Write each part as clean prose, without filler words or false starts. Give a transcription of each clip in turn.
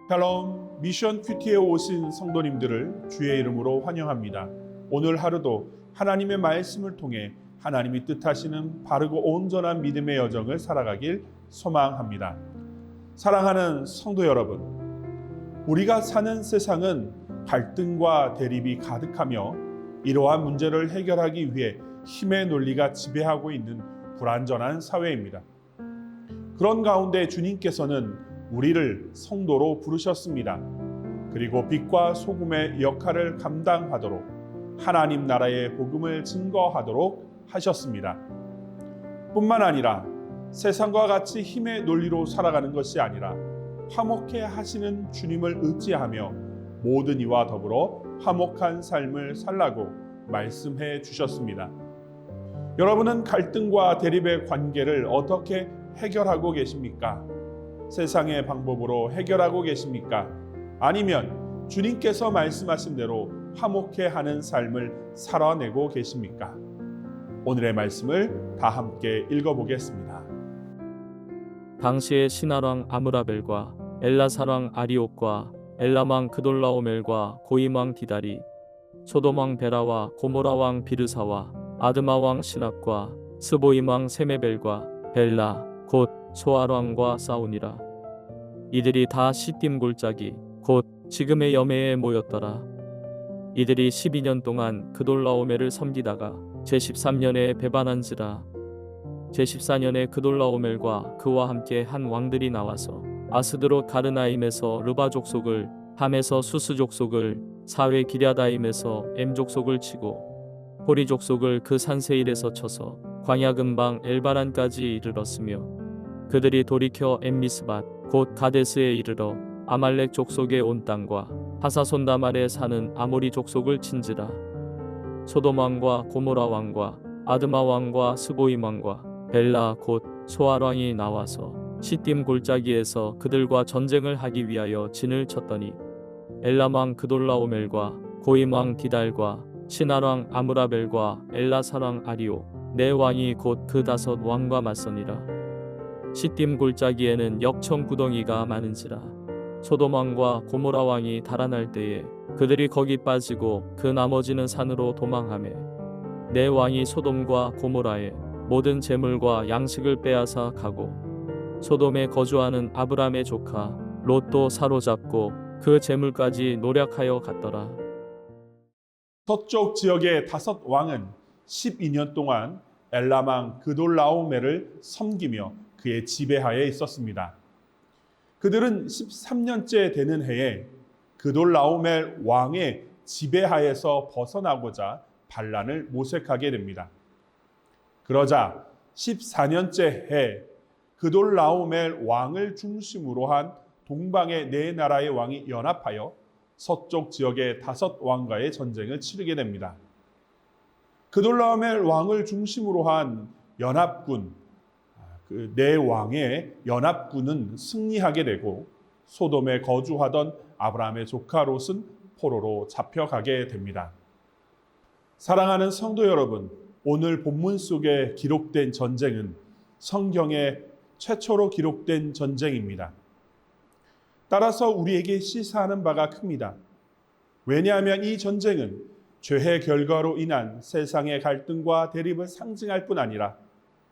샬롬, 미션 큐티에 오신 성도님들을 주의 이름으로 환영합니다. 오늘 하루도 하나님의 말씀을 통해 하나님이 뜻하시는 바르고 온전한 믿음의 여정을 살아가길 소망합니다. 사랑하는 성도 여러분, 우리가 사는 세상은 갈등과 대립이 가득하며 이러한 문제를 해결하기 위해 힘의 논리가 지배하고 있는 불완전한 사회입니다. 그런 가운데 주님께서는 우리를 성도로 부르셨습니다. 그리고 빛과 소금의 역할을 감당하도록 하나님 나라의 복음을 증거하도록 하셨습니다. 뿐만 아니라 세상과 같이 힘의 논리로 살아가는 것이 아니라 화목해 하시는 주님을 의지하며 모든 이와 더불어 화목한 삶을 살라고 말씀해 주셨습니다. 여러분은 갈등과 대립의 관계를 어떻게 해결하고 계십니까? 세상의 방법으로 해결하고 계십니까? 아니면 주님께서 말씀하신 대로 화목해 하는 삶을 살아내고 계십니까? 오늘의 말씀을 다 함께 읽어보겠습니다. 당시에 신하왕 아므라벨과 엘라사왕 아리옥과 엘람왕 그돌라오멜과 고임왕 디다리, 소돔왕 베라와 고모라왕 비르사와 아드마왕 시납과 스보임왕 세메벨과 벨라 곧 소알왕과 싸우니라. 이들이 다 시딤 골짜기 곧 지금의 여매에 모였더라. 이들이 12년 동안 그돌라오멜을 섬기다가 제13년에 배반한지라. 제14년에 그돌라오멜과 그와 함께 한 왕들이 나와서 아스드롯 가르나임에서 르바 족속을, 함에서 수스 족속을, 사회 기랴다임에서 엠 족속을 치고 호리 족속을 그 산세일에서 쳐서 광야 근방 엘바란까지 이르렀으며, 그들이 돌이켜 엠미스밭 곧 가데스에 이르러 아말렉 족속의 온 땅과 하사손다말에 사는 아모리 족속을 친지라. 소돔 왕과 고모라 왕과 아드마 왕과 스보임 왕과 벨라 곧 소알 왕이 나와서 시딤 골짜기에서 그들과 전쟁을 하기 위하여 진을 쳤더니 엘람 왕 그돌라오멜과 고임 왕 디달과 신할 왕 아므라벨과 엘라살 왕 아리오 네 왕이 곧 그 5 왕과 맞서니라. 시딤 골짜기에는 역청 구덩이가 많은지라. 소돔 왕과 고모라 왕이 달아날 때에 그들이 거기 빠지고 그 나머지는 산으로 도망하매 네 왕이 소돔과 고모라의 모든 재물과 양식을 빼앗아 가고 소돔에 거주하는 아브람의 조카 롯도 사로잡고 그 재물까지 노략하여 갔더라. 서쪽 지역의 5 왕은 12년 동안 엘람 왕 그돌라오멜을 섬기며 그의 지배하에 있었습니다. 그들은 13년째 되는 해에 그돌라오멜 왕의 지배하에서 벗어나고자 반란을 모색하게 됩니다. 그러자 14년째 해 그돌라오멜 왕을 중심으로 한 동방의 4나라의 왕이 연합하여 서쪽 지역의 5 왕과의 전쟁을 치르게 됩니다. 그돌라오멜 왕을 중심으로 한 연합군, 그 4왕의 연합군은 승리하게 되고 소돔에 거주하던 아브라함의 조카 롯은 포로로 잡혀가게 됩니다. 사랑하는 성도 여러분, 오늘 본문 속에 기록된 전쟁은 성경에 최초로 기록된 전쟁입니다. 따라서 우리에게 시사하는 바가 큽니다. 왜냐하면 이 전쟁은 죄의 결과로 인한 세상의 갈등과 대립을 상징할 뿐 아니라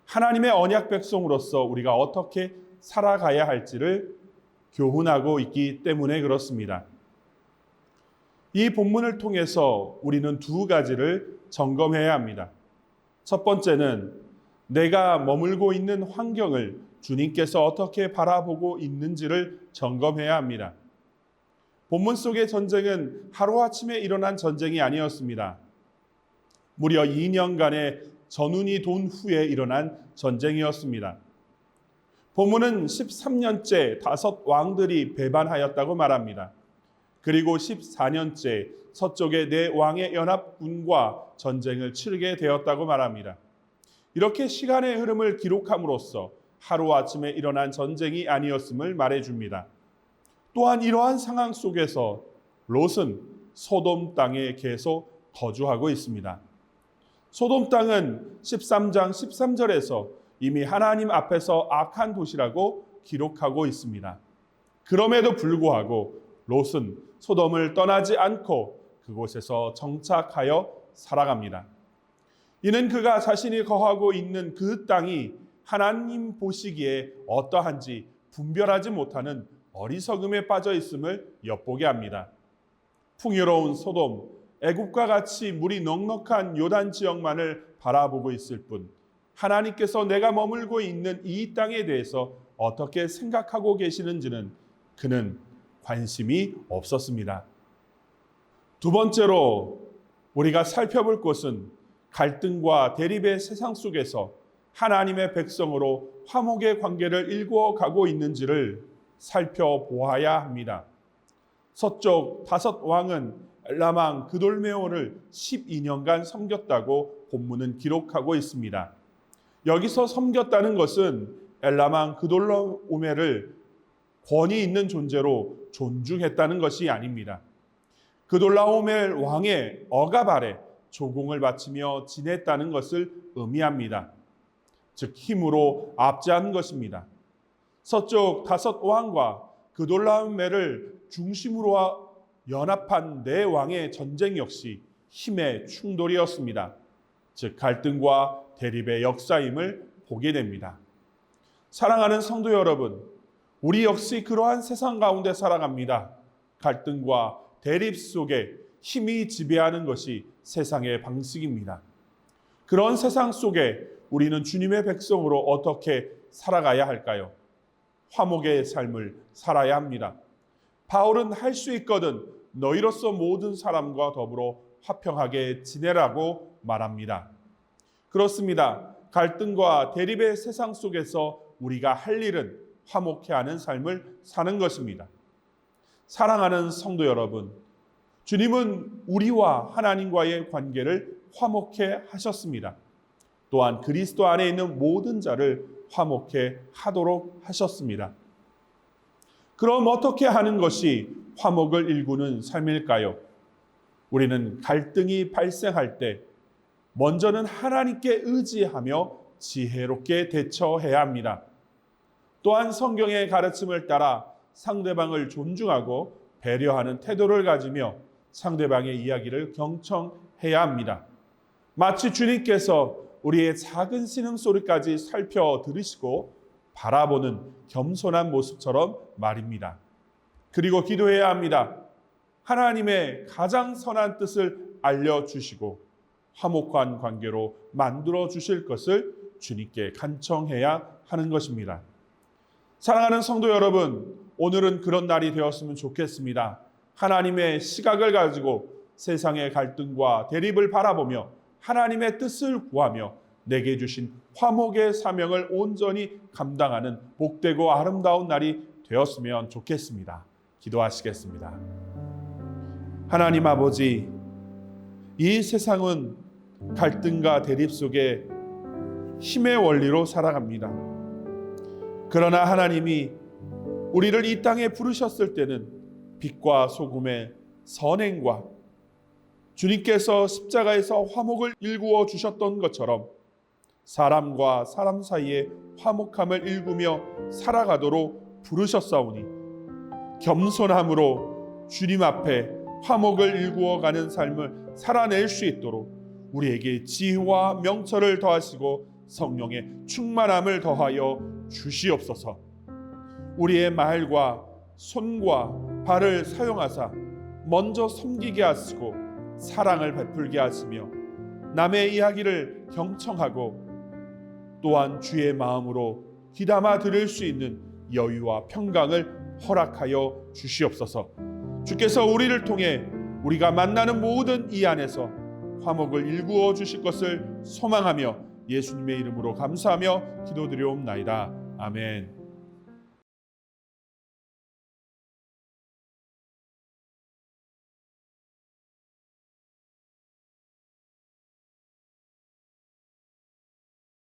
하나님의 언약 백성으로서 우리가 어떻게 살아가야 할지를 교훈하고 있기 때문에 그렇습니다. 이 본문을 통해서 우리는 2가지를 점검해야 합니다. 첫 번째는 내가 머물고 있는 환경을 주님께서 어떻게 바라보고 있는지를 점검해야 합니다. 본문 속의 전쟁은 하루아침에 일어난 전쟁이 아니었습니다. 무려 2년간의 전운이 돈 후에 일어난 전쟁이었습니다. 본문은 13년째 5 왕들이 배반하였다고 말합니다. 그리고 14년째 서쪽의 4 왕의 연합군과 전쟁을 치르게 되었다고 말합니다. 이렇게 시간의 흐름을 기록함으로써 하루아침에 일어난 전쟁이 아니었음을 말해줍니다. 또한 이러한 상황 속에서 롯은 소돔 땅에 계속 거주하고 있습니다. 소돔 땅은 13장 13절에서 이미 하나님 앞에서 악한 도시라고 기록하고 있습니다. 그럼에도 불구하고 롯은 소돔을 떠나지 않고 그곳에서 정착하여 살아갑니다. 이는 그가 자신이 거하고 있는 그 땅이 하나님 보시기에 어떠한지 분별하지 못하는 어리석음에 빠져 있음을 엿보게 합니다. 풍요로운 소돔, 애굽과 같이 물이 넉넉한 요단 지역만을 바라보고 있을 뿐 하나님께서 내가 머물고 있는 이 땅에 대해서 어떻게 생각하고 계시는지는 그는 관심이 없었습니다. 두 번째로 우리가 살펴볼 것은 갈등과 대립의 세상 속에서 하나님의 백성으로 화목의 관계를 일구어 가고 있는지를 살펴보아야 합니다. 서쪽 다섯 왕은 엘라망 그돌메오를 12년간 섬겼다고 본문은 기록하고 있습니다. 여기서 섬겼다는 것은 엘라망 그돌라오멜을 권위 있는 존재로 존중했다는 것이 아닙니다. 그돌라오멜 왕의 억압 아래 조공을 바치며 지냈다는 것을 의미합니다. 즉 힘으로 압제한 것입니다. 서쪽 다섯 왕과 그돌라오멜을 중심으로 연합한 네 왕의 전쟁 역시 힘의 충돌이었습니다. 즉 갈등과 대립의 역사임을 보게 됩니다. 사랑하는 성도 여러분, 우리 역시 그러한 세상 가운데 살아갑니다. 갈등과 대립 속에 힘이 지배하는 것이 세상의 방식입니다. 그런 세상 속에 우리는 주님의 백성으로 어떻게 살아가야 할까요? 화목의 삶을 살아야 합니다. 바울은 할 수 있거든 너희로서 모든 사람과 더불어 화평하게 지내라고 말합니다. 그렇습니다. 갈등과 대립의 세상 속에서 우리가 할 일은 화목해 하는 삶을 사는 것입니다. 사랑하는 성도 여러분, 주님은 우리와 하나님과의 관계를 화목해 하셨습니다. 또한 그리스도 안에 있는 모든 자를 화목해 하도록 하셨습니다. 그럼 어떻게 하는 것이 화목을 일구는 삶일까요? 우리는 갈등이 발생할 때 먼저는 하나님께 의지하며 지혜롭게 대처해야 합니다. 또한 성경의 가르침을 따라 상대방을 존중하고 배려하는 태도를 가지며 상대방의 이야기를 경청해야 합니다. 마치 주님께서 우리의 작은 신음소리까지 살펴 들으시고 바라보는 겸손한 모습처럼 말입니다. 그리고 기도해야 합니다. 하나님의 가장 선한 뜻을 알려주시고 화목한 관계로 만들어 주실 것을 주님께 간청해야 하는 것입니다. 사랑하는 성도 여러분, 오늘은 그런 날이 되었으면 좋겠습니다. 하나님의 시각을 가지고 세상의 갈등과 대립을 바라보며 하나님의 뜻을 구하며 내게 주신 화목의 사명을 온전히 감당하는 복되고 아름다운 날이 되었으면 좋겠습니다. 기도하시겠습니다. 하나님 아버지, 이 세상은 갈등과 대립 속에 힘의 원리로 살아갑니다. 그러나 하나님이 우리를 이 땅에 부르셨을 때는 빛과 소금의 선행과 주님께서 십자가에서 화목을 일구어 주셨던 것처럼 사람과 사람 사이에 화목함을 일구며 살아가도록 부르셨사오니 겸손함으로 주님 앞에 화목을 일구어 가는 삶을 살아낼 수 있도록 우리에게 지혜와 명철을 더하시고 성령의 충만함을 더하여 주시옵소서. 우리의 말과 손과 발을 사용하사 먼저 섬기게 하시고 사랑을 베풀게 하시며 남의 이야기를 경청하고 또한 주의 마음으로 귀담아 들을 수 있는 여유와 평강을 허락하여 주시옵소서. 주께서 우리를 통해 우리가 만나는 모든 이 안에서 화목을 일구어 주실 것을 소망하며 예수님의 이름으로 감사하며 기도드리옵나이다. 아멘.